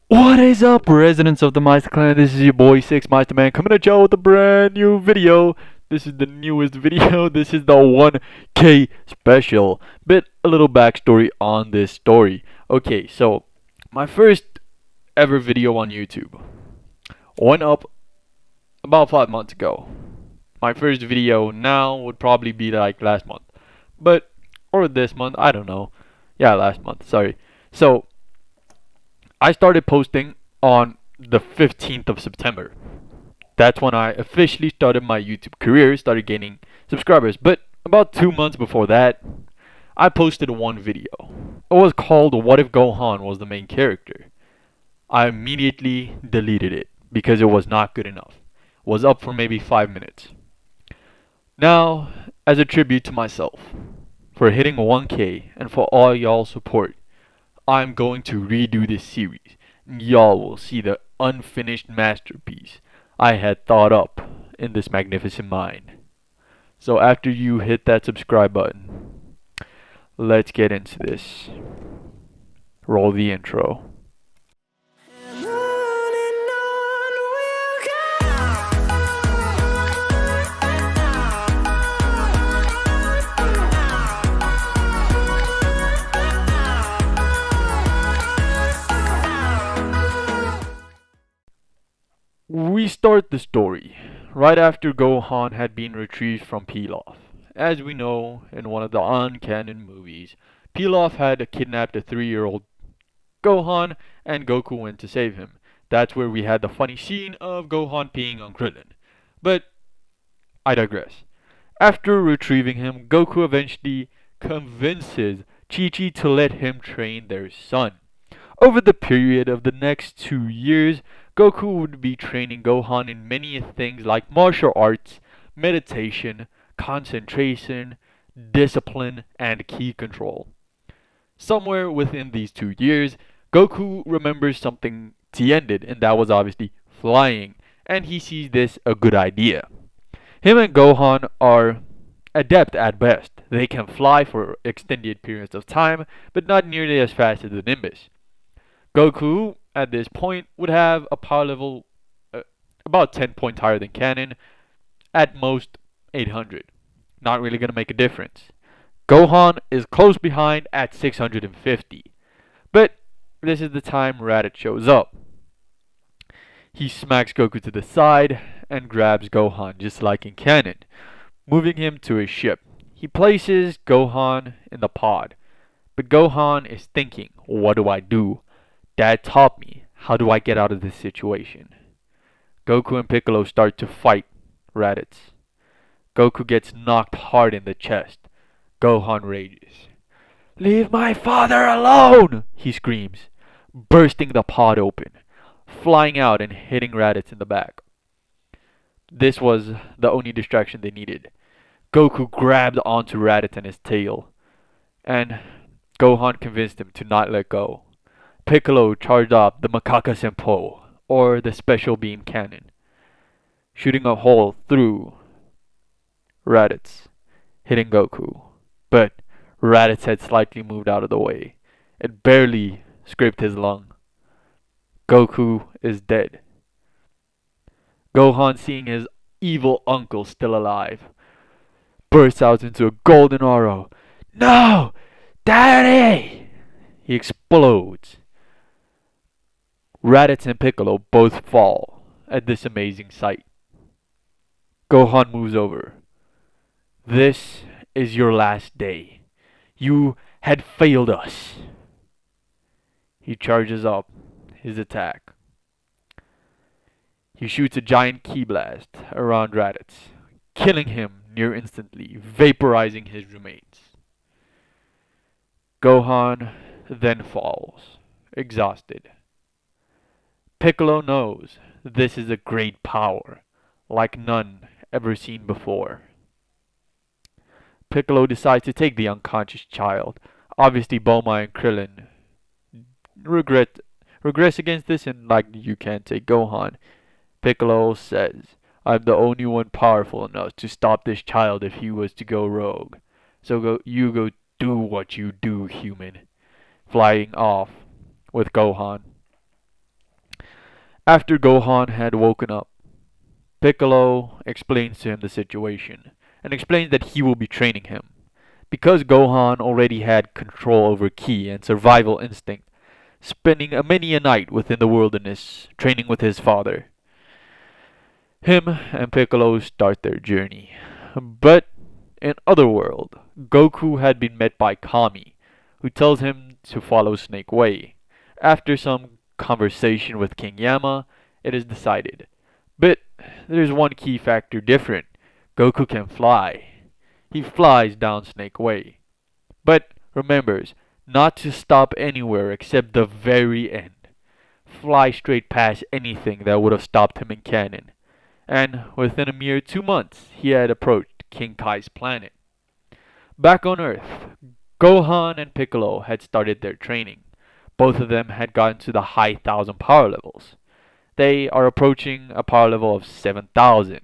What is up, residents of the Meister Clan? This is your boy Six Meister Man coming at y'all with a brand new video. This is the newest video. This is the 1K special. But a little backstory on this story. Okay, so my first ever video on YouTube went up about 5 months ago. My first video now would probably be like last month, but or this month, I don't know. Yeah, last month. Sorry. So I started posting on the 15th of September. That's when I officially started my YouTube career, started gaining subscribers. But about 2 months before that, I posted one video. It was called What If Gohan Was the Main Character? I immediately deleted it because it was not good enough. It was up for maybe 5 minutes. Now, as a tribute to myself, for hitting 1K and for all y'all support, I'm going to redo this series. Y'all will see the unfinished masterpiece I had thought up in this magnificent mind. So after you hit that subscribe button, let's get into this. Roll the intro. We start the story right after Gohan had been retrieved from Pilaf. As we know, in one of the uncanon movies, Pilaf had kidnapped a 3-year-old Gohan and Goku went to save him. That's where we had the funny scene of Gohan peeing on Krillin. But I digress. After retrieving him, Goku eventually convinces Chi-Chi to let him train their son. Over the period of the next 2 years, Goku would be training Gohan in many things like martial arts, meditation, concentration, discipline, and ki control. Somewhere within these 2 years, Goku remembers something Tien did, and that was obviously flying, and he sees this a good idea. Him and Gohan are adept at best. They can fly for extended periods of time, but not nearly as fast as the Nimbus. Goku, at this point, would have a power level about 10 points higher than Canon, at most 800. Not really going to make a difference. Gohan is close behind at 650. But this is the time Raditz shows up. He smacks Goku to the side and grabs Gohan just like in Canon, moving him to his ship. He places Gohan in the pod. But Gohan is thinking, what do I do? Dad taught me. How do I get out of this situation? Goku and Piccolo start to fight Raditz. Goku gets knocked hard in the chest. Gohan rages. Leave my father alone! He screams, bursting the pod open, flying out and hitting Raditz in the back. This was the only distraction they needed. Goku grabbed onto Raditz and his tail, and Gohan convinced him to not let go. Piccolo charged off the Makaka Senpo, or the special beam cannon, shooting a hole through Raditz, hitting Goku. But Raditz had slightly moved out of the way. It barely scraped his lung. Goku is dead. Gohan, seeing his evil uncle still alive, bursts out into a golden aura. No! Daddy! He explodes. Raditz and Piccolo both fall at this amazing sight. Gohan moves over. This is your last day. You had failed us. He charges up his attack. He shoots a giant ki blast around Raditz, killing him near instantly, vaporizing his remains. Gohan then falls, exhausted. Piccolo knows this is a great power, like none ever seen before. Piccolo decides to take the unconscious child. Obviously, Bulma and Krillin regress against this, and like you can't take Gohan. Piccolo says, "I'm the only one powerful enough to stop this child if he was to go rogue. So go do what you do, human." Flying off with Gohan. After Gohan had woken up, Piccolo explains to him the situation and explains that he will be training him. Because Gohan already had control over Ki and survival instinct, spending a many a night within the wilderness training with his father. Him and Piccolo start their journey. But in Otherworld, Goku had been met by Kami, who tells him to follow Snake Way. After some conversation with King Yama, it is decided. But there's one key factor different. Goku can fly. He flies down Snake Way, but remembers not to stop anywhere except the very end. Fly straight past anything that would have stopped him in canon. And within a mere 2 months, he had approached King Kai's planet. Back on Earth, Gohan and Piccolo had started their training. Both of them had gotten to the high 1000 power levels. They are approaching a power level of 7000,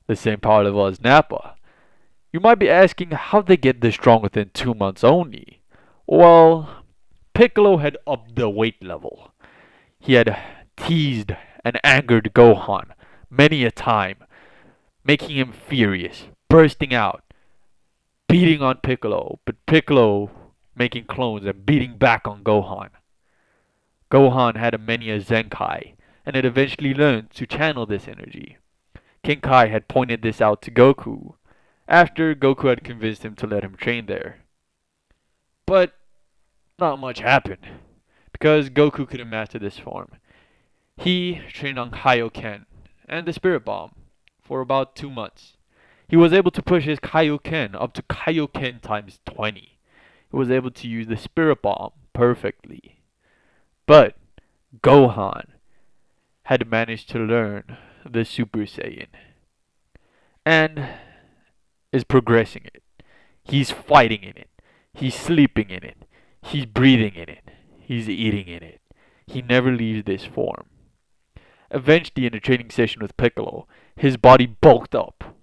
the same power level as Nappa. You might be asking how they get this strong within 2 months only. Well, Piccolo had upped the weight level. He had teased and angered Gohan many a time, making him furious, bursting out, beating on Piccolo, but Piccolo making clones and beating back on Gohan. Gohan had a many a Zenkai, and had eventually learned to channel this energy. King Kai had pointed this out to Goku, after Goku had convinced him to let him train there. But not much happened, because Goku couldn't master this form. He trained on Kaioken and the Spirit Bomb for about 2 months. He was able to push his Kaioken up to Kaioken times 20. He was able to use the Spirit Bomb perfectly. But Gohan had managed to learn the Super Saiyan and is progressing it. He's fighting in it. He's sleeping in it. He's breathing in it. He's eating in it. He never leaves this form. Eventually, in a training session with Piccolo, his body bulked up.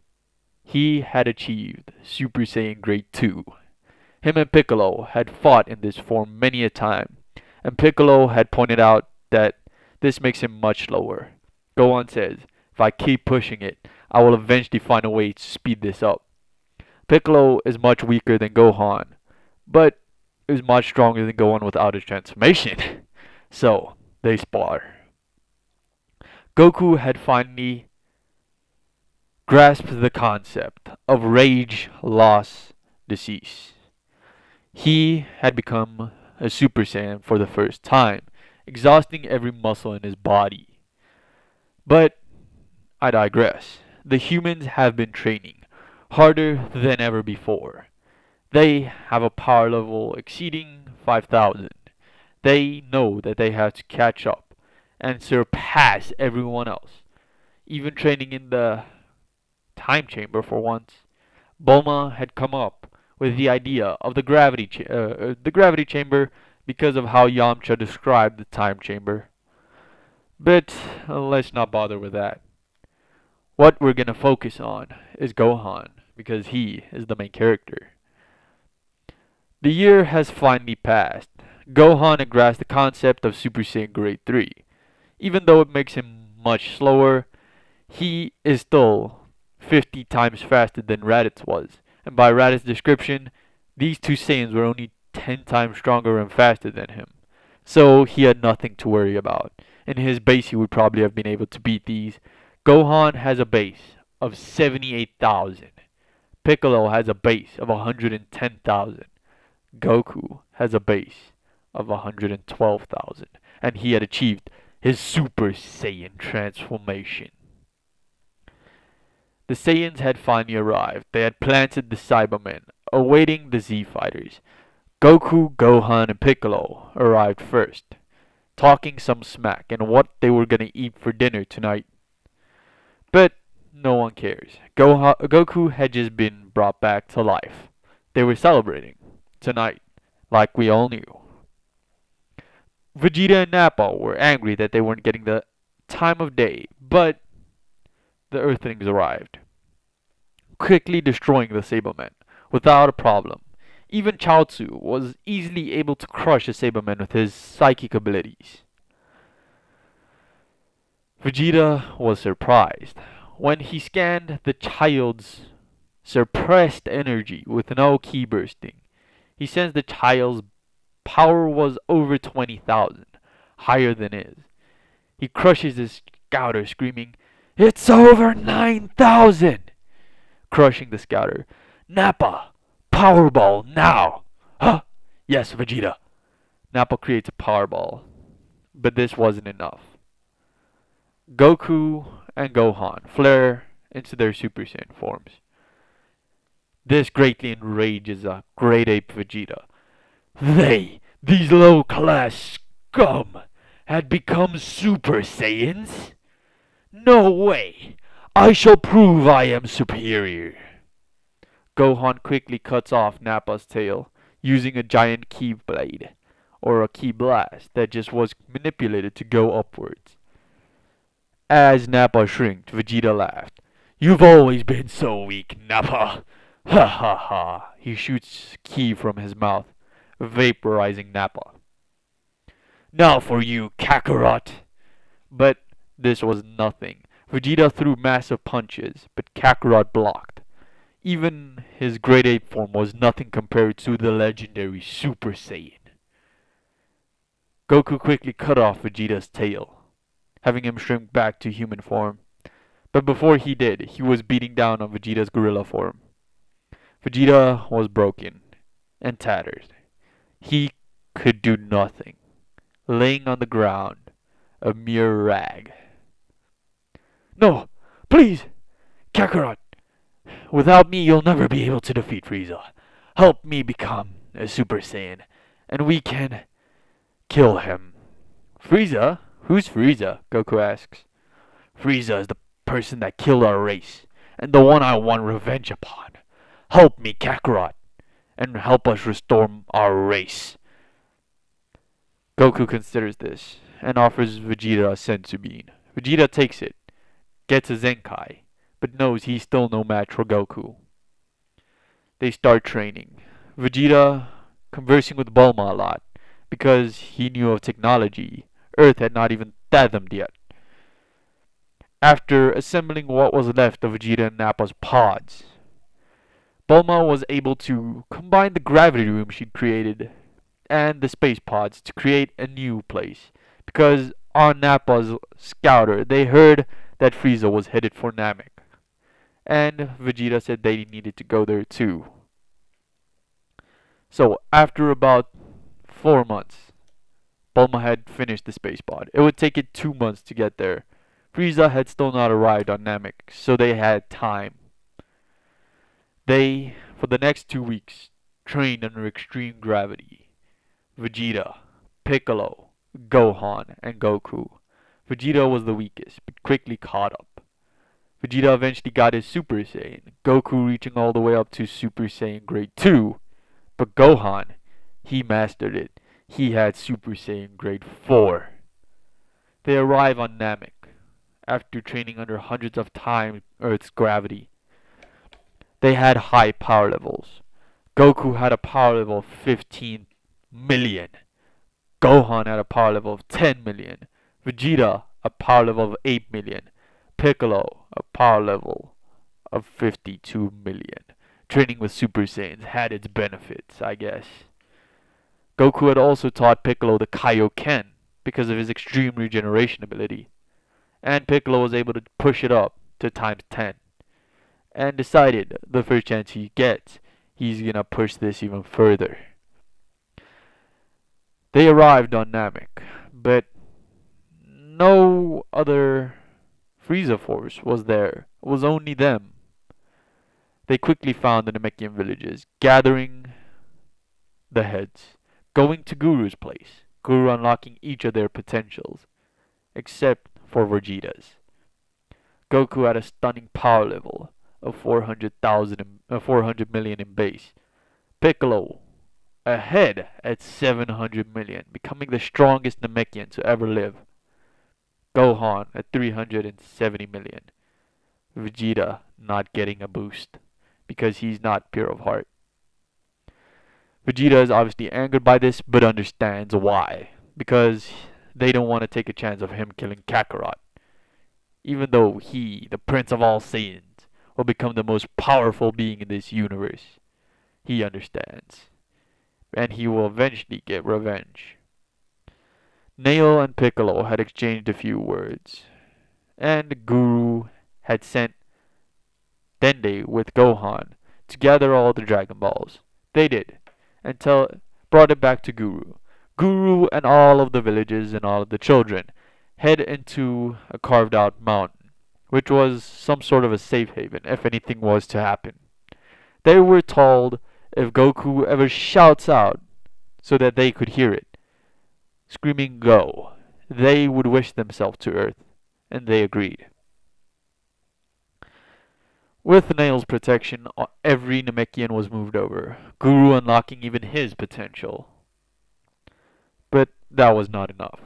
He had achieved Super Saiyan Grade 2. Him and Piccolo had fought in this form many a time, and Piccolo had pointed out that this makes him much slower. Gohan says, if I keep pushing it, I will eventually find a way to speed this up. Piccolo is much weaker than Gohan, but is much stronger than Gohan without his transformation. So, they spar. Goku had finally grasped the concept of rage, loss, decease. He had become a Super Saiyan for the first time, exhausting every muscle in his body. But I digress. The humans have been training harder than ever before. They have a power level exceeding 5000. They know that they have to catch up and surpass everyone else. Even training in the time chamber for once. Bulma had come up with the idea of the gravity chamber because of how Yamcha described the time chamber. But let's not bother with that. What we're gonna focus on is Gohan because he is the main character. The year has finally passed. Gohan had grasped the concept of Super Saiyan Grade 3. Even though it makes him much slower, he is still 50 times faster than Raditz was. And by Raditz's description, these two Saiyans were only 10 times stronger and faster than him. So he had nothing to worry about. In his base he would probably have been able to beat these. Gohan has a base of 78,000. Piccolo has a base of 110,000. Goku has a base of 112,000. And he had achieved his Super Saiyan transformation. The Saiyans had finally arrived. They had planted the Cybermen, awaiting the Z Fighters. Goku, Gohan, and Piccolo arrived first, talking some smack and what they were gonna eat for dinner tonight. But no one cares. Goku had just been brought back to life. They were celebrating tonight, like we all knew. Vegeta and Nappa were angry that they weren't getting the time of day, but the Earthlings arrived, quickly destroying the Sablemen without a problem. Even Chaozu was easily able to crush a Sableman with his psychic abilities. Vegeta was surprised. When he scanned the child's suppressed energy with no ki bursting, he sensed the child's power was over 20,000, higher than his. He crushes his scouter, screaming, "It's over 9,000!" Crushing the scouter. "Nappa! Powerball now!" "Huh? Yes, Vegeta." Nappa creates a powerball. But this wasn't enough. Goku and Gohan flare into their Super Saiyan forms. This greatly enrages a great ape Vegeta. These low-class scum, had become Super Saiyans? No way! I shall prove I am superior. Gohan quickly cuts off Nappa's tail, using a giant ki blade, or a ki blast that just was manipulated to go upwards. As Nappa shrinked, Vegeta laughed. "You've always been so weak, Nappa." Ha ha ha. He shoots ki from his mouth, vaporizing Nappa. "Now for you, Kakarot." But this was nothing. Vegeta threw massive punches, but Kakarot blocked. Even his Great Ape form was nothing compared to the legendary Super Saiyan. Goku quickly cut off Vegeta's tail, having him shrink back to human form. But before he did, he was beating down on Vegeta's gorilla form. Vegeta was broken and tattered. He could do nothing, laying on the ground, a mere rag. "No, please, Kakarot. Without me, you'll never be able to defeat Frieza. Help me become a Super Saiyan, and we can kill him." "Frieza? Who's Frieza?" Goku asks. "Frieza is the person that killed our race, and the one I want revenge upon. Help me, Kakarot, and help us restore our race." Goku considers this, and offers Vegeta a senzu bean. Vegeta takes it, gets a Zenkai, but knows he's still no match for Goku. They start training. Vegeta conversing with Bulma a lot, because he knew of technology Earth had not even fathomed yet. After assembling what was left of Vegeta and Nappa's pods, Bulma was able to combine the gravity room she'd created and the space pods to create a new place. Because on Nappa's scouter, they heard that Frieza was headed for Namek. And Vegeta said they needed to go there too. So after about 4 months, Bulma had finished the space pod. It would take it 2 months to get there. Frieza had still not arrived on Namek, so they had time. They, for the next 2 weeks, trained under extreme gravity. Vegeta, Piccolo, Gohan, and Goku. Vegeta was the weakest, but quickly caught up. Vegeta eventually got his Super Saiyan, Goku reaching all the way up to Super Saiyan Grade 2. But Gohan, he mastered it. He had Super Saiyan Grade 4. They arrive on Namek, after training under hundreds of times Earth's gravity. They had high power levels. Goku had a power level of 15 million. Gohan had a power level of 10 million. Vegeta, a power level of 8 million. Piccolo, a power level of 52 million. Training with Super Saiyans had its benefits, I guess. Goku had also taught Piccolo the Kaioken because of his extreme regeneration ability. And Piccolo was able to push it up to times 10. And decided the first chance he gets, he's gonna push this even further. They arrived on Namek, but no other Frieza force was there. It was only them. They quickly found the Namekian villages, gathering the heads, going to Guru's place, Guru unlocking each of their potentials, except for Vegeta's. Goku had a stunning power level of 400 million in base. Piccolo ahead at 700 million, becoming the strongest Namekian to ever live. Gohan at 370 million. Vegeta not getting a boost because he's not pure of heart. Vegeta is obviously angered by this, but understands why. Because they don't want to take a chance of him killing Kakarot. even though he, the Prince of all Saiyans, will become the most powerful being in this universe. He understands, and he will eventually get revenge. Nail and Piccolo had exchanged a few words, and the Guru had sent Dende with Gohan to gather all the Dragon Balls. They did, and brought it back to Guru. Guru and all of the villages and all of the children head into a carved out mountain, which was some sort of a safe haven if anything was to happen. They were told if Goku ever shouts out so that they could hear it, screaming "Go!" they would wish themselves to Earth, and they agreed. With Nail's protection, every Namekian was moved over, Guru unlocking even his potential. But that was not enough.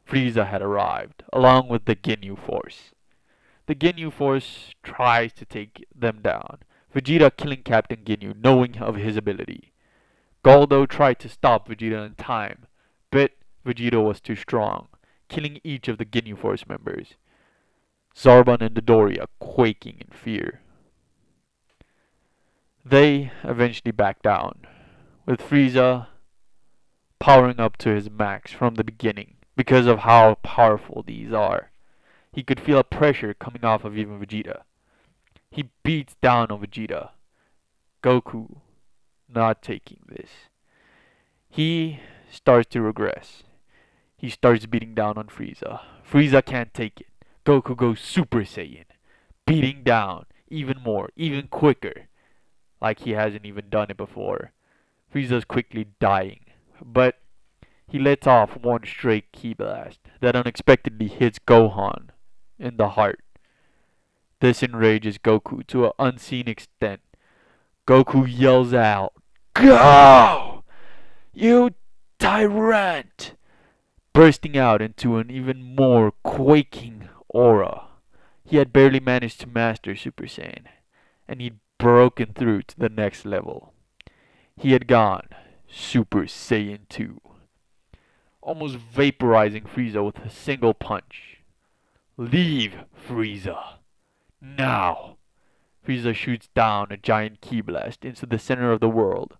Frieza had arrived, along with the Ginyu Force. The Ginyu Force tries to take them down, Vegeta killing Captain Ginyu, knowing of his ability. Goldo tried to stop Vegeta in time, but Vegeta was too strong, killing each of the Ginyu Force members. Zarbon and Dodoria quaking in fear. They eventually backed down, with Frieza powering up to his max from the beginning because of how powerful these are. He could feel a pressure coming off of even Vegeta. He beats down on Vegeta. Goku not taking this. He starts to regress. He starts beating down on Frieza. Frieza can't take it. Goku goes Super Saiyan, beating down even more, even quicker, like he hasn't even done it before. Frieza's quickly dying, but he lets off one straight ki blast that unexpectedly hits Gohan in the heart. This enrages Goku to an unseen extent. Goku yells out, "Go! You tyrant!" bursting out into an even more quaking aura. He had barely managed to master Super Saiyan, and he'd broken through to the next level. He had gone Super Saiyan 2, almost vaporizing Frieza with a single punch. "Leave, Frieza! Now!" Frieza shoots down a giant ki blast into the center of the world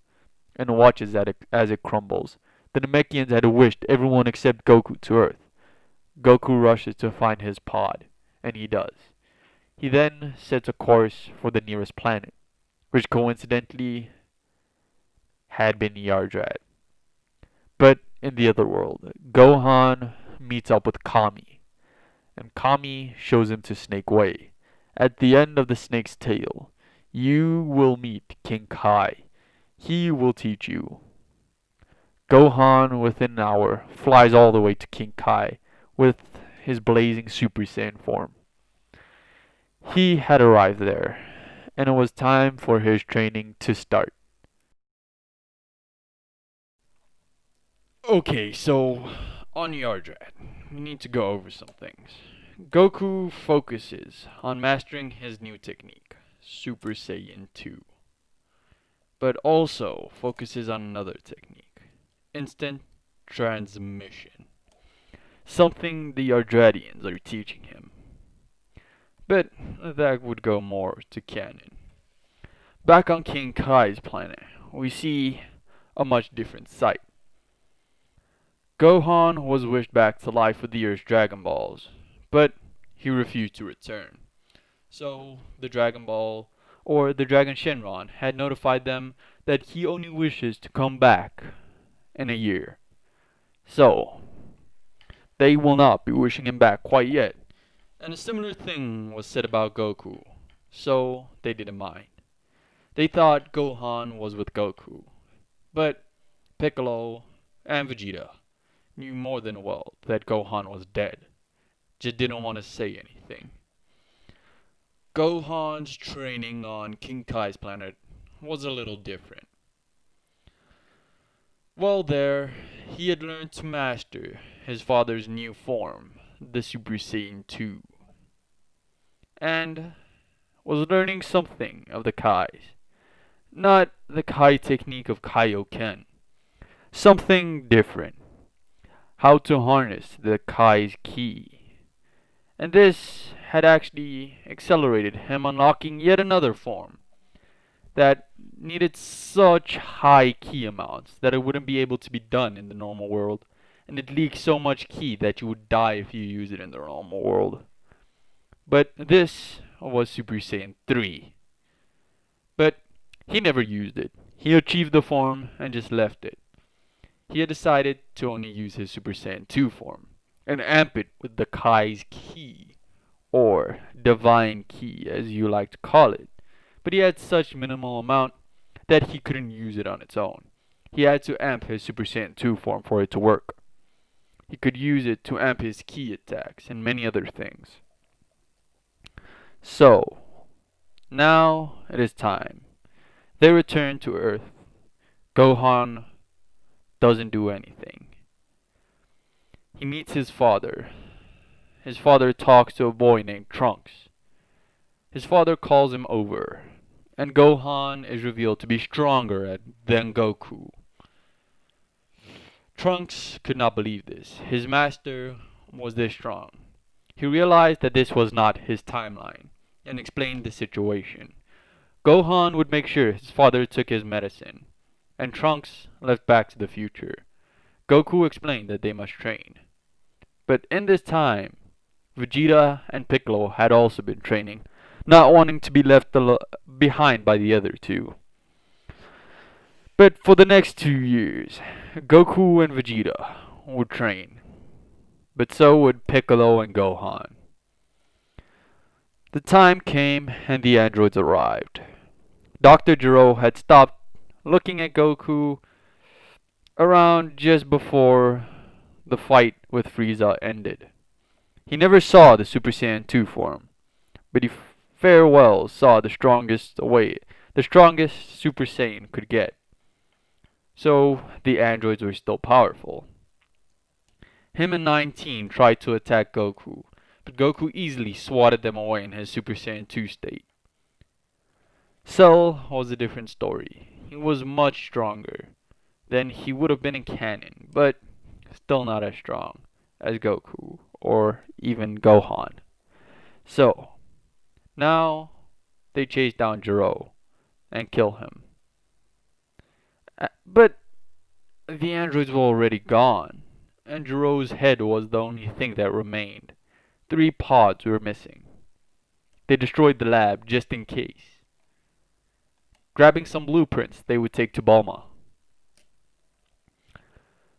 and watches as it crumbles. The Namekians had wished everyone except Goku to Earth. Goku rushes to find his pod, and he does. He then sets a course for the nearest planet, which coincidentally had been Yardrat. But in the other world, Gohan meets up with Kami, and Kami shows him to Snake Way. At the end of the snake's tail, you will meet King Kai. He will teach you. Gohan, within an hour, flies all the way to King Kai with his blazing Super Saiyan form. He had arrived there, and it was time for his training to start. Okay, so on Yardrat, we need to go over some things. Goku focuses on mastering his new technique, Super Saiyan 2, but also focuses on another technique, instant transmission, something the Yardratians are teaching him. But that would go more to canon. Back on King Kai's planet, we see a much different sight. Gohan was wished back to life with the Earth's Dragon Balls, but he refused to return. So the Dragon Ball, or the Dragon Shenron, had notified them that he only wishes to come back in a year. So they will not be wishing him back quite yet. And a similar thing was said about Goku, so they didn't mind. They thought Gohan was with Goku, but Piccolo and Vegeta knew more than well that Gohan was dead, just didn't want to say anything. Gohan's training on King Kai's planet was a little different. While there, he had learned to master his father's new form, the Super Saiyan 2, and was learning something of the Kais. Not the Kai technique of Kaioken, something different. How to harness the Kai's ki, And this had actually accelerated him unlocking yet another form that needed such high key amounts that it wouldn't be able to be done in the normal world, and it leaks so much key that you would die if you use it in the normal world. But this was Super Saiyan 3. But he never used it. He achieved the form and just left it. He had decided to only use his Super Saiyan 2 form and amp it with the Kai's Ki, or Divine Ki as you like to call it. But he had such minimal amount that he couldn't use it on its own. He had to amp his Super Saiyan 2 form for it to work. He could use it to amp his ki attacks and many other things. So, now it is time. They return to Earth. Gohan doesn't do anything. He meets his father. His father talks to a boy named Trunks. His father calls him over, and Gohan is revealed to be stronger than Goku. Trunks could not believe this. His master was this strong. He realized that this was not his timeline, and explained the situation. Gohan would make sure his father took his medicine, and Trunks left back to the future. Goku explained that they must train. But in this time, Vegeta and Piccolo had also been training, not wanting to be left behind by the other two. But for the next 2 years, Goku and Vegeta would train. But so would Piccolo and Gohan. The time came and the androids arrived. Dr. Gero had stopped looking at Goku around just before the fight with Frieza ended. He never saw the Super Saiyan 2 form, but he fair well saw the strongest Super Saiyan could get. So the androids were still powerful. Him and 19 tried to attack Goku, but Goku easily swatted them away in his Super Saiyan 2 state. Cell was a different story. He was much stronger than he would have been in canon, but still not as strong as Goku or even Gohan. So, now they chase down Gero and kill him. But the androids were already gone, and Gero's head was the only thing that remained. 3 pods were missing. They destroyed the lab just in case, grabbing some blueprints they would take to Bulma.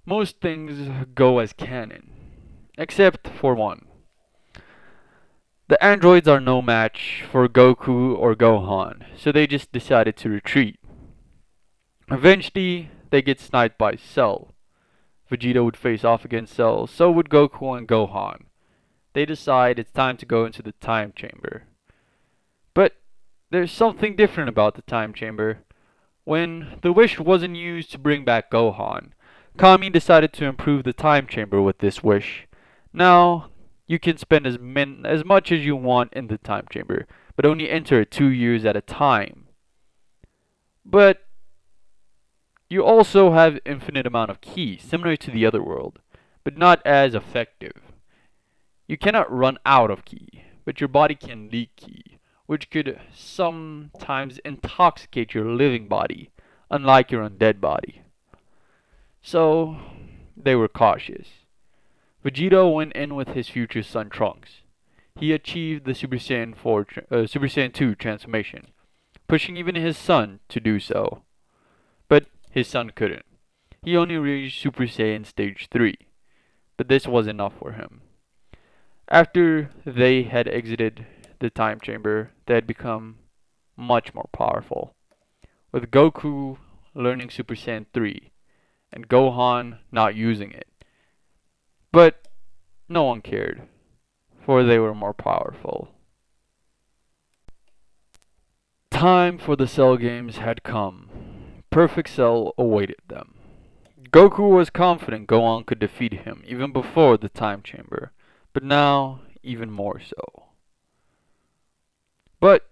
Most things go as canon, except for one. The androids are no match for Goku or Gohan, so they just decided to retreat. Eventually, they get sniped by Cell. Vegeta would face off against Cell, so would Goku and Gohan. They decide it's time to go into the time chamber. But there's something different about the time chamber. When the wish wasn't used to bring back Gohan, Kami decided to improve the time chamber with this wish. Now, you can spend as much as you want in the time chamber, but only enter it 2 years at a time. But you also have infinite amount of ki, similar to the other world, but not as effective. You cannot run out of ki, but your body can leak ki, which could sometimes intoxicate your living body, unlike your undead body. So, they were cautious. Vegeta went in with his future son Trunks. He achieved the Super Saiyan 2 transformation, pushing even his son to do so. But his son couldn't. He only reached Super Saiyan Stage 3, but this was enough for him. After they had exited the time chamber, they had become much more powerful, with Goku learning Super Saiyan 3 and Gohan not using it. But no one cared, for they were more powerful. Time for the Cell games had come. Perfect Cell awaited them. Goku was confident Gohan could defeat him even before the time chamber, but now even more so. But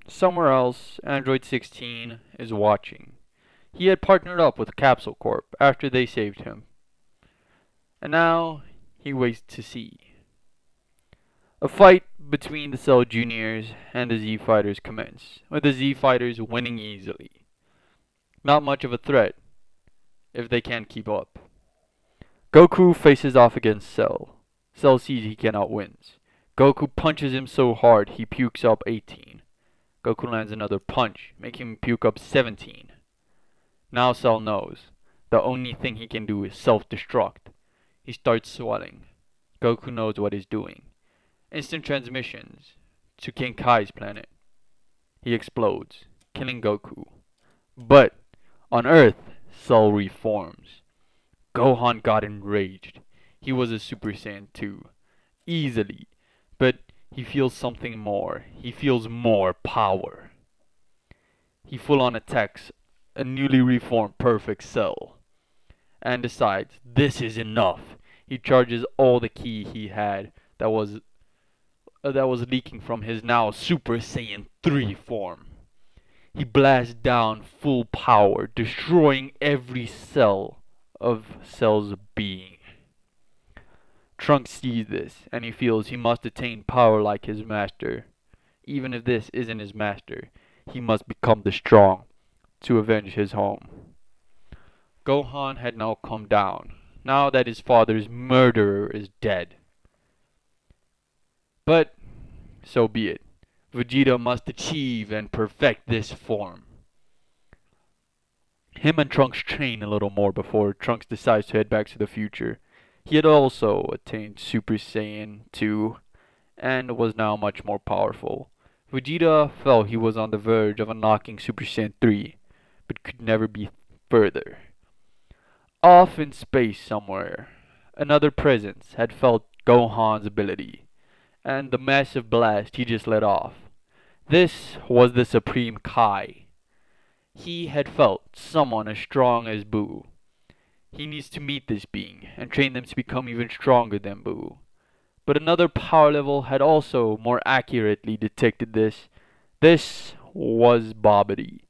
somewhere else, Android 16 is watching. He had partnered up with Capsule Corp after they saved him, and now he waits to see. A fight between the Cell Juniors and the Z Fighters commenced, with the Z Fighters winning easily. Not much of a threat if they can't keep up. Goku faces off against Cell. Cell sees he cannot win. Goku punches him so hard he pukes up 18. Goku lands another punch, making him puke up 17. Now Cell knows. The only thing he can do is self-destruct. He starts swelling. Goku knows what he's doing. Instant transmissions to King Kai's planet. He explodes, killing Goku. But on Earth, Cell reforms. Gohan got enraged. He was a Super Saiyan 2. Easily. But he feels something more. He feels more power. He full on attacks a newly reformed Perfect Cell. And decides this is enough. He charges all the ki he had that was leaking from his now Super Saiyan 3 form. He blasts down full power, destroying every cell of Cell's being. Trunks sees this, and he feels he must attain power like his master. Even if this isn't his master, he must become the strong to avenge his home. Gohan had now come down, now that his father's murderer is dead. But so be it. Vegeta must achieve and perfect this form. Him and Trunks train a little more before Trunks decides to head back to the future. He had also attained Super Saiyan 2 and was now much more powerful. Vegeta felt he was on the verge of unlocking Super Saiyan 3, but could never be further. Off in space somewhere, another presence had felt Gohan's ability, and the massive blast he just let off. This was the Supreme Kai. He had felt someone as strong as Buu. He needs to meet this being and train them to become even stronger than Buu. But another power level had also more accurately detected this. This was Babidi.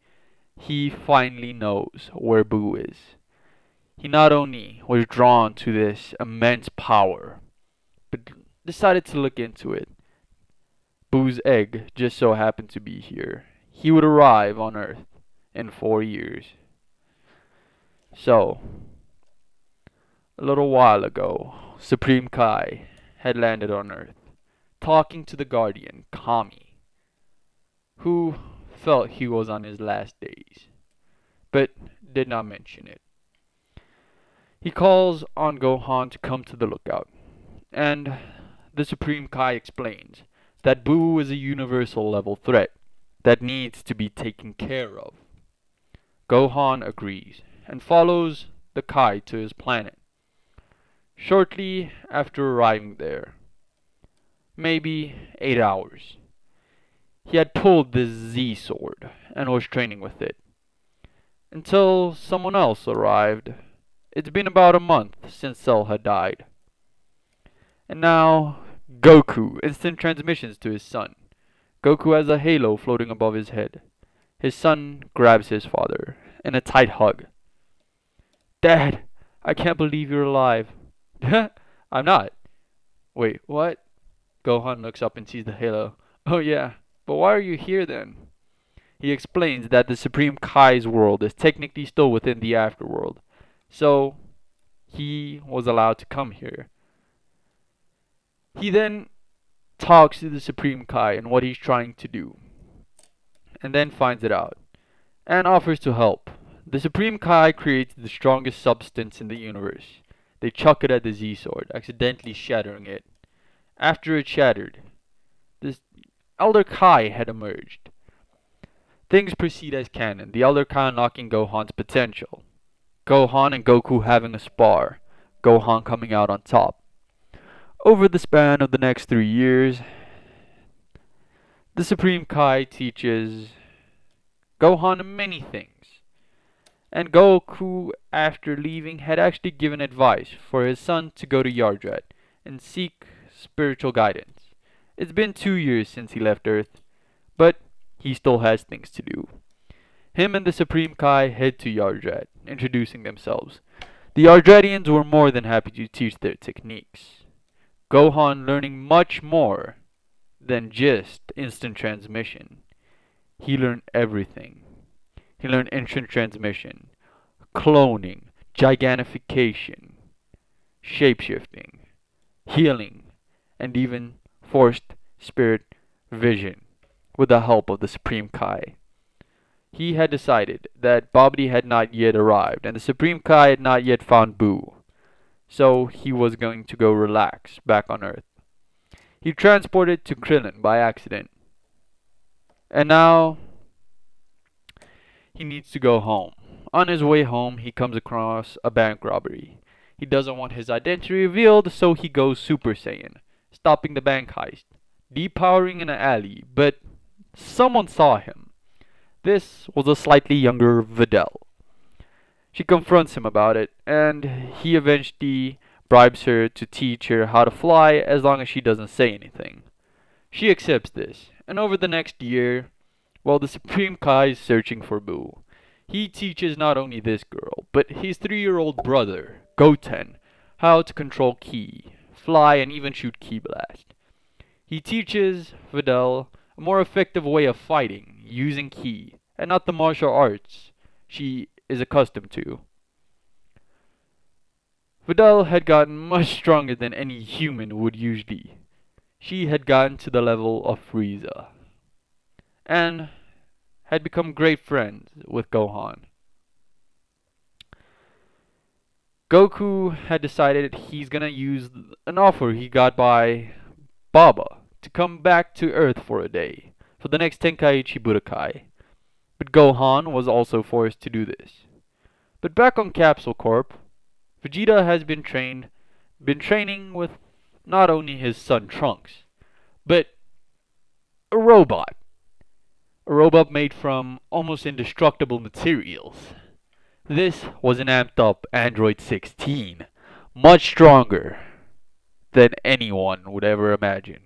He finally knows where Buu is. He not only was drawn to this immense power, but decided to look into it. Boo's egg just so happened to be here. He would arrive on Earth in 4 years. So, a little while ago, Supreme Kai had landed on Earth, talking to the Guardian, Kami, who felt he was on his last days, but did not mention it. He calls on Gohan to come to the lookout, and the Supreme Kai explains that Buu is a universal level threat that needs to be taken care of. Gohan agrees and follows the Kai to his planet. Shortly after arriving there, maybe 8 hours, he had pulled this Z sword and was training with it. Until someone else arrived. It's been about a month since Cell had died. And now, Goku, instant transmissions to his son. Goku has a halo floating above his head. His son grabs his father in a tight hug. Dad, I can't believe you're alive. I'm not. Wait, what? Gohan looks up and sees the halo. Oh yeah, but why are you here then? He explains that the Supreme Kai's world is technically still within the afterworld. So, he was allowed to come here. He then talks to the Supreme Kai and what he's trying to do, and then finds it out, and offers to help. The Supreme Kai creates the strongest substance in the universe. They chuck it at the Z-Sword, accidentally shattering it. After it shattered, this Elder Kai had emerged. Things proceed as canon, the Elder Kai unlocking Gohan's potential. Gohan and Goku having a spar, Gohan coming out on top. Over the span of the next 3 years, the Supreme Kai teaches Gohan many things. And Goku, after leaving, had actually given advice for his son to go to Yardrat and seek spiritual guidance. It's been 2 years since he left Earth, but he still has things to do. Him and the Supreme Kai head to Yardrat, introducing themselves. The Yardratians were more than happy to teach their techniques. Gohan learning much more than just instant transmission. He learned everything. He learned instant transmission, cloning, gigantification, shapeshifting, healing, and even forced spirit vision with the help of the Supreme Kai. He had decided that Babidi had not yet arrived and the Supreme Kai had not yet found Buu, so he was going to go relax back on Earth. He transported to Krillin by accident, and now he needs to go home. On his way home, he comes across a bank robbery. He doesn't want his identity revealed, so he goes Super Saiyan, stopping the bank heist, depowering in an alley, but someone saw him. This was a slightly younger Videl. She confronts him about it, and he eventually bribes her to teach her how to fly as long as she doesn't say anything. She accepts this, and over the next year, while the Supreme Kai is searching for Buu, he teaches not only this girl, but his 3-year-old brother, Goten, how to control Ki, fly, and even shoot Ki Blast. He teaches Videl a more effective way of fighting, using Ki, and not the martial arts she is accustomed to. Videl had gotten much stronger than any human would usually. She had gotten to the level of Frieza, and had become great friends with Gohan. Goku had decided he's gonna use an offer he got by Baba to come back to Earth for a day for the next Tenkaichi Budokai. But Gohan was also forced to do this. But back on Capsule Corp, Vegeta has been training with not only his son Trunks, but a robot. A robot made from almost indestructible materials. This was an amped up Android 16, much stronger than anyone would ever imagine.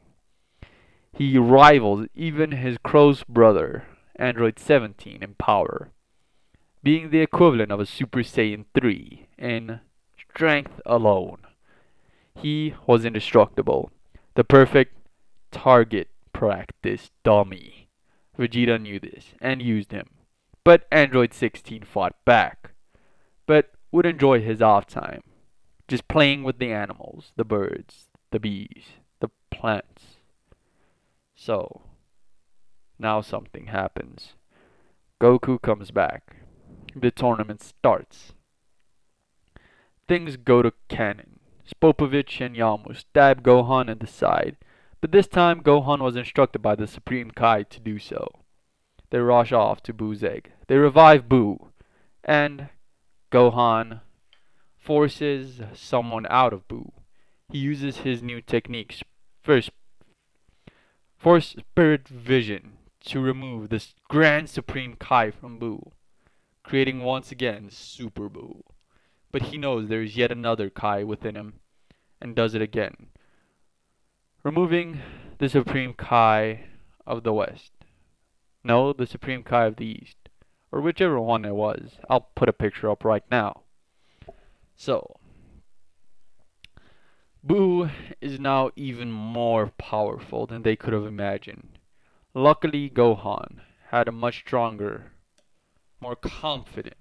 He rivals even his close brother, Android 17, in power, being the equivalent of a Super Saiyan 3 in strength alone. He was indestructible, the perfect target practice dummy. Vegeta knew this and used him, but Android 16 fought back, but would enjoy his off time, just playing with the animals, the birds, the bees, the plants. So, now something happens. Goku comes back. The tournament starts. Things go to cannon. Spopovich and Yamu stab Gohan in the side, but this time Gohan was instructed by the Supreme Kai to do so. They rush off to Buu's egg. They revive Buu, and Gohan forces someone out of Buu. He uses his new techniques. First, force spirit vision to remove this Grand Supreme Kai from Buu, creating once again Super Buu. But he knows there is yet another Kai within him, and does it again, removing the Supreme Kai of the West. No, the Supreme Kai of the East, or whichever one it was. I'll put a picture up right now. So, Buu is now even more powerful than they could have imagined. Luckily, Gohan had a much stronger, more confident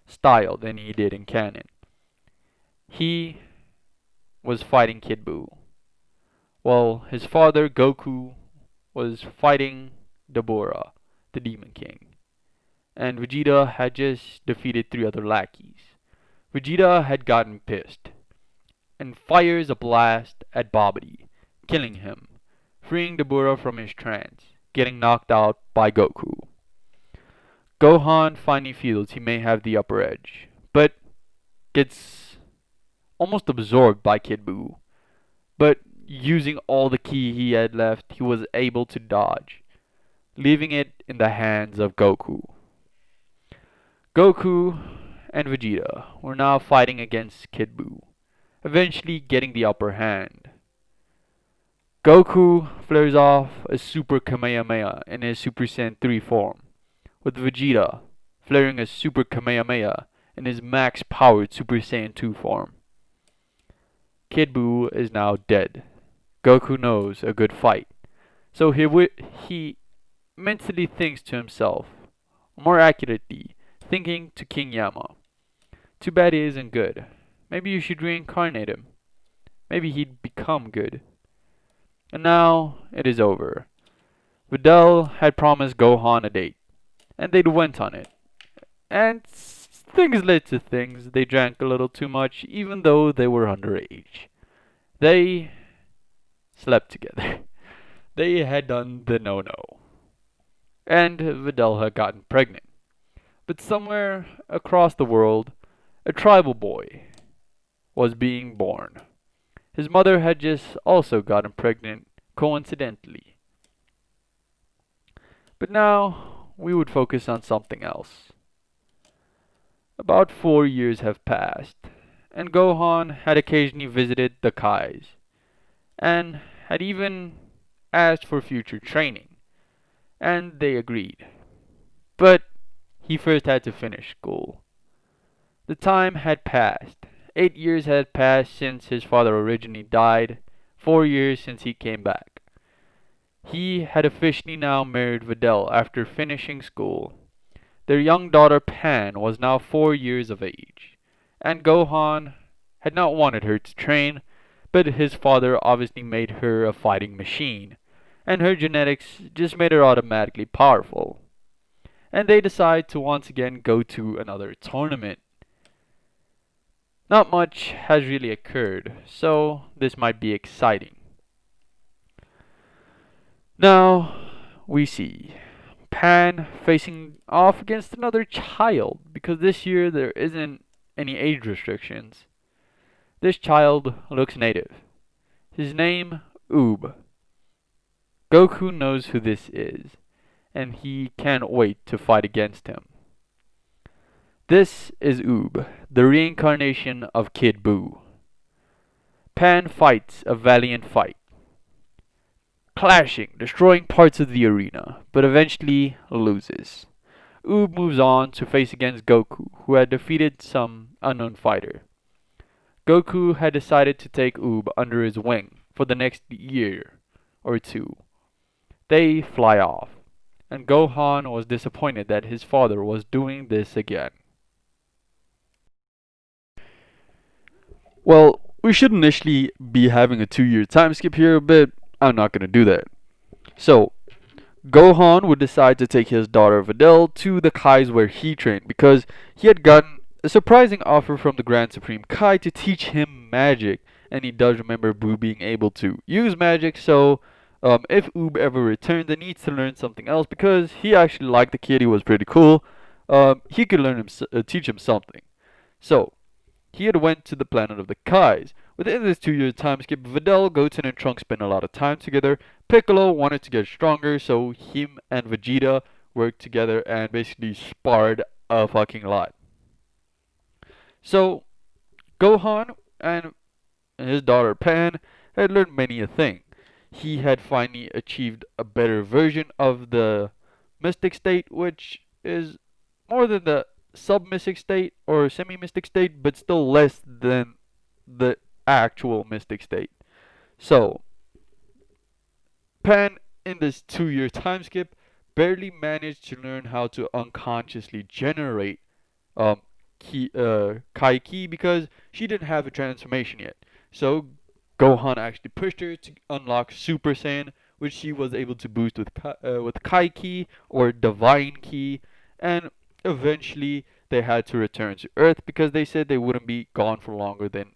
style than he did in canon. He was fighting Kid Buu, while his father, Goku, was fighting Dabura, the Demon King. And Vegeta had just defeated 3 other lackeys. Vegeta had gotten pissed, and fires a blast at Babidi, killing him, freeing Dabura from his trance, getting knocked out by Goku. Gohan finally feels he may have the upper edge, but gets almost absorbed by Kid Buu. But using all the ki he had left, he was able to dodge, leaving it in the hands of Goku. Goku and Vegeta were now fighting against Kid Buu, eventually getting the upper hand. Goku flares off a Super Kamehameha in his Super Saiyan 3 form, with Vegeta flaring a Super Kamehameha in his max-powered Super Saiyan 2 form. Kid Buu is now dead. Goku knows a good fight. So he mentally thinks to himself, more accurately, thinking to King Yama, too bad he isn't good. Maybe you should reincarnate him. Maybe he'd become good. And now it is over. Videl had promised Gohan a date, and they'd went on it. And things led to things. They drank a little too much, even though they were underage. They slept together. They had done the no-no. And Videl had gotten pregnant. But somewhere across the world, a tribal boy was being born. His mother had just also gotten pregnant, coincidentally. But now we would focus on something else. About 4 years have passed, and Gohan had occasionally visited the Kais, and had even asked for future training, and they agreed. But he first had to finish school. The time had passed. 8 years had passed since his father originally died, 4 years since he came back. He had officially now married Videl after finishing school. Their young daughter Pan was now 4 years of age, and Gohan had not wanted her to train, but his father obviously made her a fighting machine, and her genetics just made her automatically powerful. And they decide to once again go to another tournament. Not much has really occurred, so this might be exciting. Now we see Pan facing off against another child because this year there isn't any age restrictions. This child looks native. His name, Oob. Goku knows who this is, and he can't wait to fight against him. This is Oob, the reincarnation of Kid Buu. Pan fights a valiant fight, clashing, destroying parts of the arena, but eventually loses. Oob moves on to face against Goku, who had defeated some unknown fighter. Goku had decided to take Oob under his wing for the next year or two. They fly off, and Gohan was disappointed that his father was doing this again. Well, we should initially be having a 2 year time skip here, but I'm not gonna do that. So, Gohan would decide to take his daughter Videl to the Kais where he trained because he had gotten a surprising offer from the Grand Supreme Kai to teach him magic, and he does remember Boo being able to use magic, so if Oob ever returns and needs to learn something else because he actually liked the kid, he was pretty cool, he could teach him something. So, he had went to the planet of the Kais. Within this 2 year time skip, Videl, Goten, and Trunks spent a lot of time together. Piccolo wanted to get stronger, so him and Vegeta worked together and basically sparred a fucking lot. So, Gohan and his daughter Pan had learned many a thing. He had finally achieved a better version of the Mystic State, which is more than the sub-Mystic State or semi-Mystic State, but still less than the actual Mystic State. So, Pan, in this 2 year time skip, barely managed to learn how to unconsciously generate um, Kai Ki because she didn't have a transformation yet. So, Gohan actually pushed her to unlock Super Saiyan, which she was able to boost with Kai Ki or Divine Ki, and eventually they had to return to Earth because they said they wouldn't be gone for longer than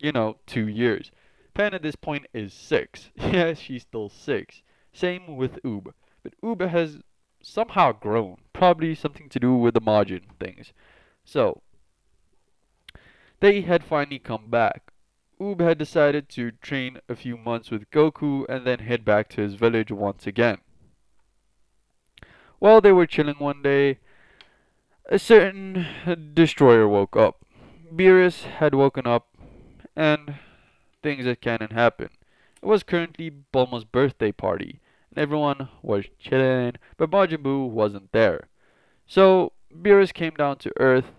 2 years. Pan at this point is 6. Yes, she's still 6. Same with Oob. But Oob has somehow grown. Probably something to do with the Majin things. So, they had finally come back. Oob had decided to train a few months with Goku and then head back to his village once again. While they were chilling one day, a certain destroyer woke up. Beerus had woken up and things that can and happen. It was currently Bulma's birthday party, and everyone was chilling, but Majin Buu wasn't there. So Beerus came down to Earth,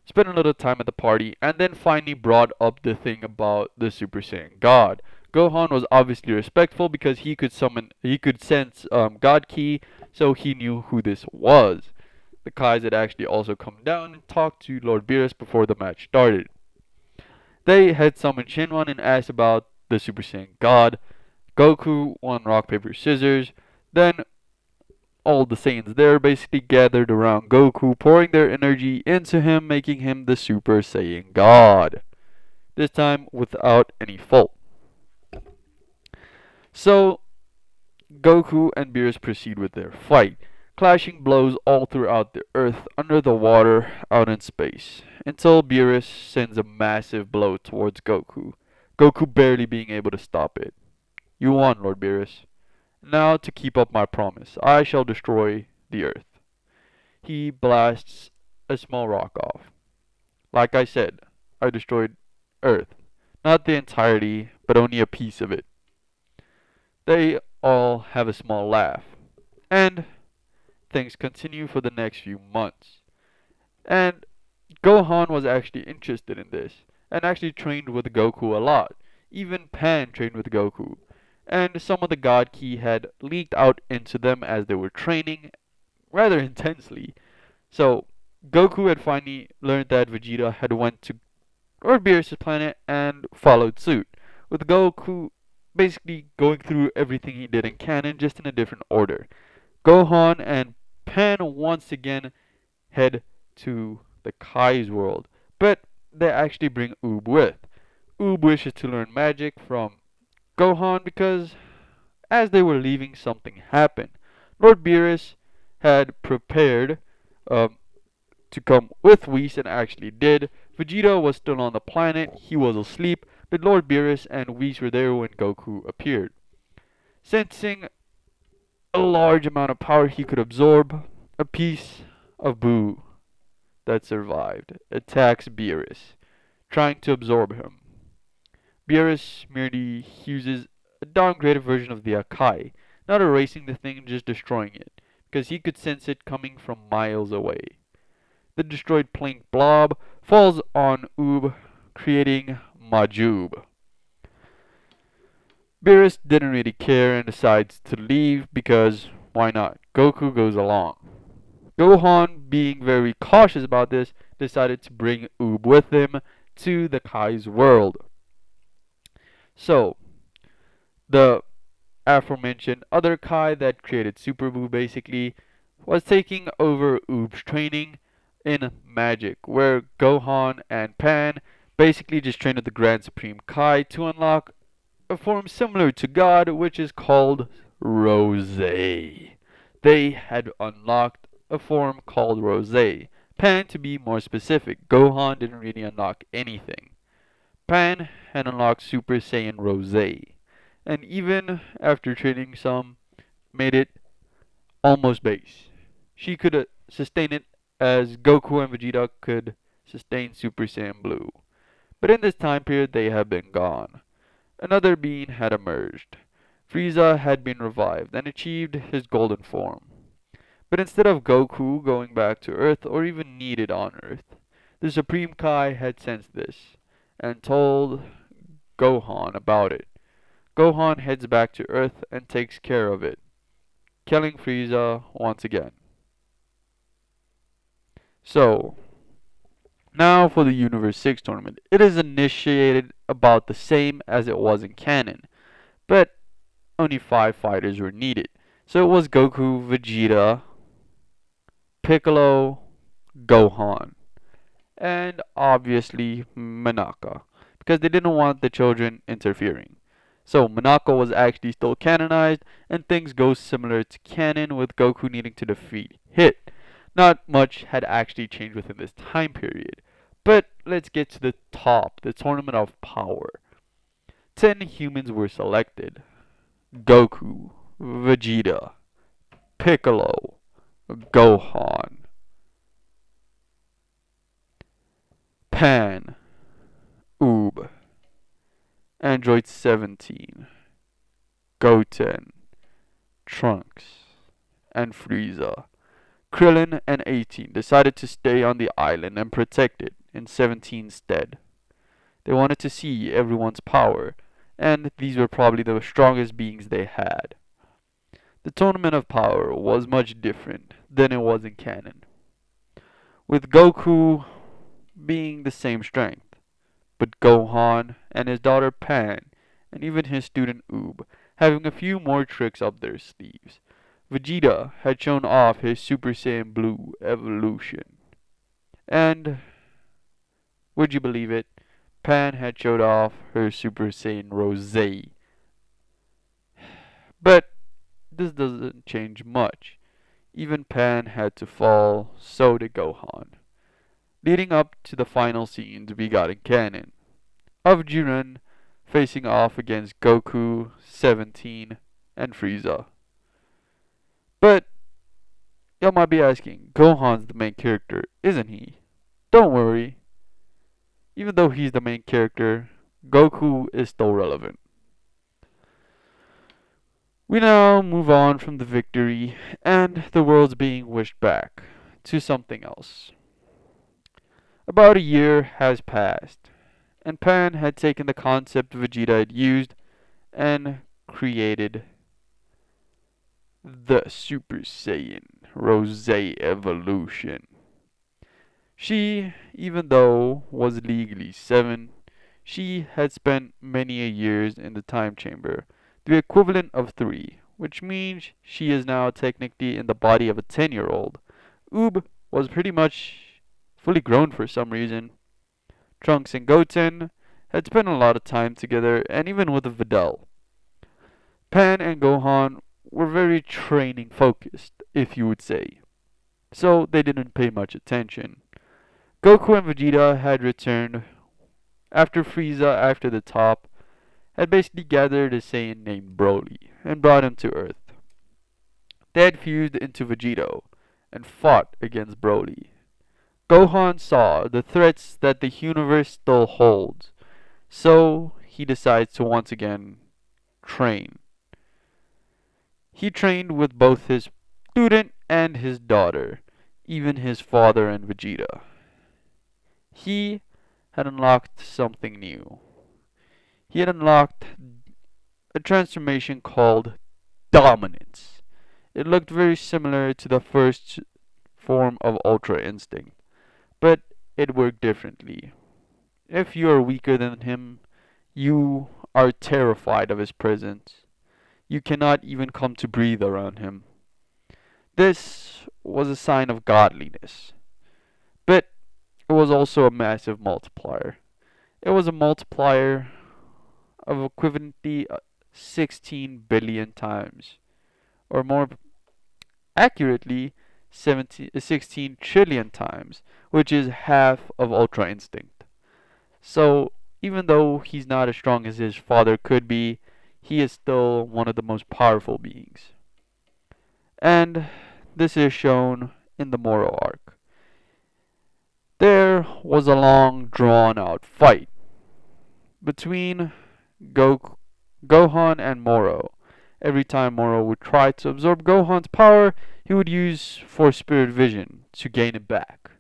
spent a little time at the party, and then finally brought up the thing about the Super Saiyan God. Gohan was obviously respectful because he could sense God Ki, so he knew who this was. The Kais had actually also come down and talked to Lord Beerus before the match started. They had summoned Shinron and asked about the Super Saiyan God. Goku won rock, paper, scissors. Then all the Saiyans there basically gathered around Goku, pouring their energy into him, making him the Super Saiyan God. This time without any fault. So, Goku and Beerus proceed with their fight, clashing blows all throughout the earth, under the water, out in space, until Beerus sends a massive blow towards Goku, Goku barely being able to stop it. You won, Lord Beerus. Now, to keep up my promise, I shall destroy the earth. He blasts a small rock off. Like I said, I destroyed Earth. Not the entirety, but only a piece of it. They all have a small laugh. And things continue for the next few months. And Gohan was actually interested in this, and actually trained with Goku a lot. Even Pan trained with Goku. And some of the God Ki had leaked out into them as they were training rather intensely. So Goku had finally learned that Vegeta had went to Lord Beerus' planet and followed suit, with Goku basically going through everything he did in canon just in a different order. Gohan and Pan once again head to the Kai's world, but they actually bring Oob with. Oob wishes to learn magic from Gohan because as they were leaving, something happened. Lord Beerus had prepared um, to come with Whis and actually did. Vegeta was still on the planet, he was asleep, but Lord Beerus and Whis were there when Goku appeared. Sensing a large amount of power he could absorb, a piece of Boo that survived attacks Beerus, trying to absorb him. Beerus merely uses a downgraded version of the Akai, not erasing the thing, just destroying it, because he could sense it coming from miles away. The destroyed Plink blob falls on Oob, creating Majub. Beerus didn't really care and decides to leave because why not? Goku goes along. Gohan, being very cautious about this, decided to bring Oob with him to the Kai's world. So, the aforementioned other Kai that created Super Buu basically was taking over Oob's training in magic, where Gohan and Pan basically just trained the Grand Supreme Kai to unlock a form similar to God, which is called Rose. They had unlocked a form called Rose. Pan, to be more specific, Gohan didn't really unlock anything. Pan had unlocked Super Saiyan Rose, and even after training some, made it almost base. She could sustain it as Goku and Vegeta could sustain Super Saiyan Blue. But in this time period, they have been gone. Another being had emerged. Frieza had been revived and achieved his golden form. But instead of Goku going back to Earth or even needed on Earth, the Supreme Kai had sensed this and told Gohan about it. Gohan heads back to Earth and takes care of it, killing Frieza once again. So, now for the Universe 6 tournament. It is initiated about the same as it was in canon, but only 5 fighters were needed. So it was Goku, Vegeta, Piccolo, Gohan, and obviously Manaka, because they didn't want the children interfering. So Manaka was actually still canonized, and things go similar to canon with Goku needing to defeat Hit. Not much had actually changed within this time period. But let's get to the top, the Tournament of Power. 10 humans were selected. Goku, Vegeta, Piccolo, Gohan, Pan, Oob, Android 17, Goten, Trunks, and Frieza. Krillin and 18 decided to stay on the island and protect it in 17's stead. They wanted to see everyone's power, and these were probably the strongest beings they had. The Tournament of Power was much different than it was in canon, with Goku being the same strength, but Gohan and his daughter Pan, and even his student Oob, having a few more tricks up their sleeves. Vegeta had shown off his Super Saiyan Blue evolution, and would you believe it, Pan had showed off her Super Saiyan Rose. But this doesn't change much. Even Pan had to fall, so did Gohan, leading up to the final scenes we got in canon, of Jiren facing off against Goku, 17, and Frieza. But you might be asking, Gohan's the main character, isn't he? Don't worry, even though he's the main character, Goku is still relevant. We now move on from the victory and the world's being wished back to something else. About a year has passed, and Pan had taken the concept Vegeta had used and created the Super Saiyan Rose evolution. She, even though was legally 7, she had spent many a years in the time chamber, the equivalent of 3, which means she is now technically in the body of a 10-year-old. Oob was pretty much fully grown for some reason. Trunks and Goten had spent a lot of time together, and even with Videl. Pan and Gohan were very training focused, if you would say, so they didn't pay much attention. Goku and Vegeta had returned after Frieza, after the top, had basically gathered a Saiyan named Broly and brought him to Earth. They had fused into Vegito and fought against Broly. Gohan saw the threats that the universe still holds, so he decides to once again train. He trained with both his student and his daughter, even his father and Vegeta. He had unlocked something new. He had unlocked a transformation called Dominance. It looked very similar to the first form of Ultra Instinct, but it worked differently. If you are weaker than him, you are terrified of his presence. You cannot even come to breathe around him. This was a sign of godliness, but it was also a massive multiplier. It was a multiplier of equivalently 16 billion times, or more accurately, 16 trillion times, which is half of Ultra Instinct. So, even though he's not as strong as his father could be, he is still one of the most powerful beings. And this is shown in the Moro arc. There was a long, drawn out fight between Gohan and Moro. Every time Moro would try to absorb Gohan's power, he would use Force Spirit Vision to gain it back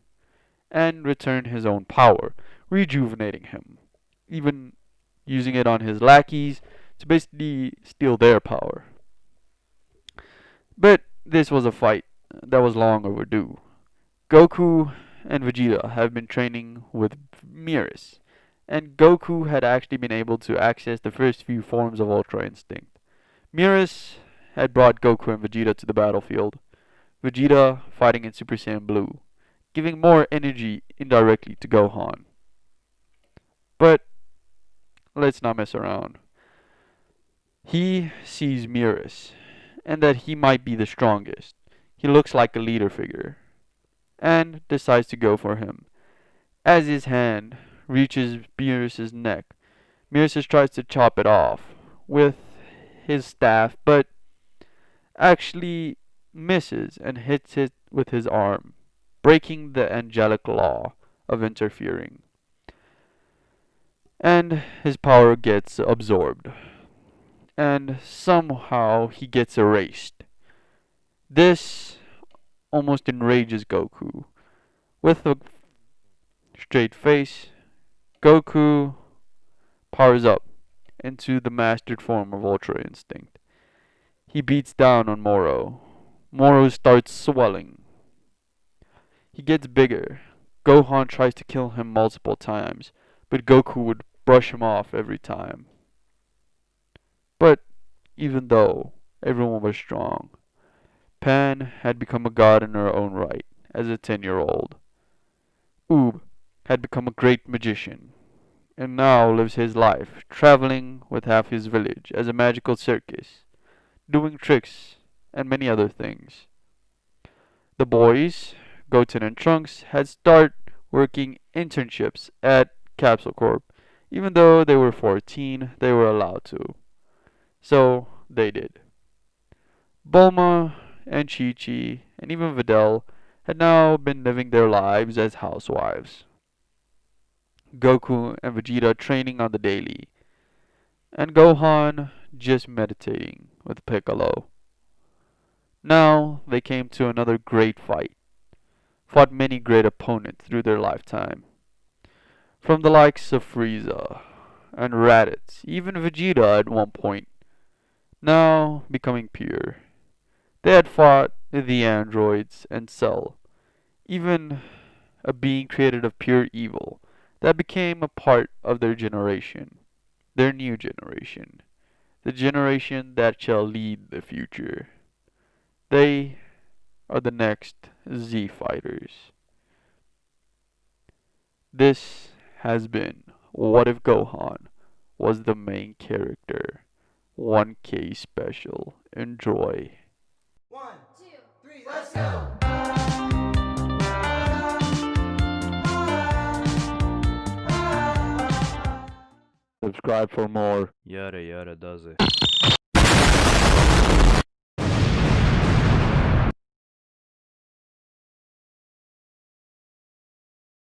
and return his own power, rejuvenating him, even using it on his lackeys to basically steal their power. But this was a fight that was long overdue. Goku and Vegeta have been training with Mirrors, and Goku had actually been able to access the first few forms of Ultra Instinct. Mirrors had brought Goku and Vegeta to the battlefield, Vegeta fighting in Super Saiyan Blue, giving more energy indirectly to Gohan. But let's not mess around. He sees Mirrors, and that he might be the strongest. He looks like a leader figure, and decides to go for him. As his hand reaches Beerus's neck, Beerus tries to chop it off with his staff, but actually misses and hits it with his arm, breaking the angelic law of interfering. And his power gets absorbed, and somehow he gets erased. This almost enrages Goku. With a straight face, Goku powers up into the mastered form of Ultra Instinct. He beats down on Moro. Moro starts swelling. He gets bigger. Gohan tries to kill him multiple times, but Goku would brush him off every time. But even though everyone was strong, Pan had become a god in her own right as a 10-year-old. Oob had become a great magician, and now lives his life traveling with half his village as a magical circus, doing tricks and many other things. The boys, Goten and Trunks, had started working internships at Capsule Corp. Even though they were 14, they were allowed to. So they did. Bulma and Chi Chi and even Videl had now been living their lives as housewives. Goku and Vegeta training on the daily, and Gohan just meditating with Piccolo. Now they came to another great fight, fought many great opponents through their lifetime, from the likes of Frieza and Raditz, even Vegeta at one point, now becoming pure. They had fought the androids and Cell, even a being created of pure evil that became a part of their generation, their new generation, the generation that shall lead the future. They are the next Z Fighters. This has been What If Gohan was the main character? 1K special. Enjoy. One, two, three, let's go! Subscribe for more. Yada yada does it.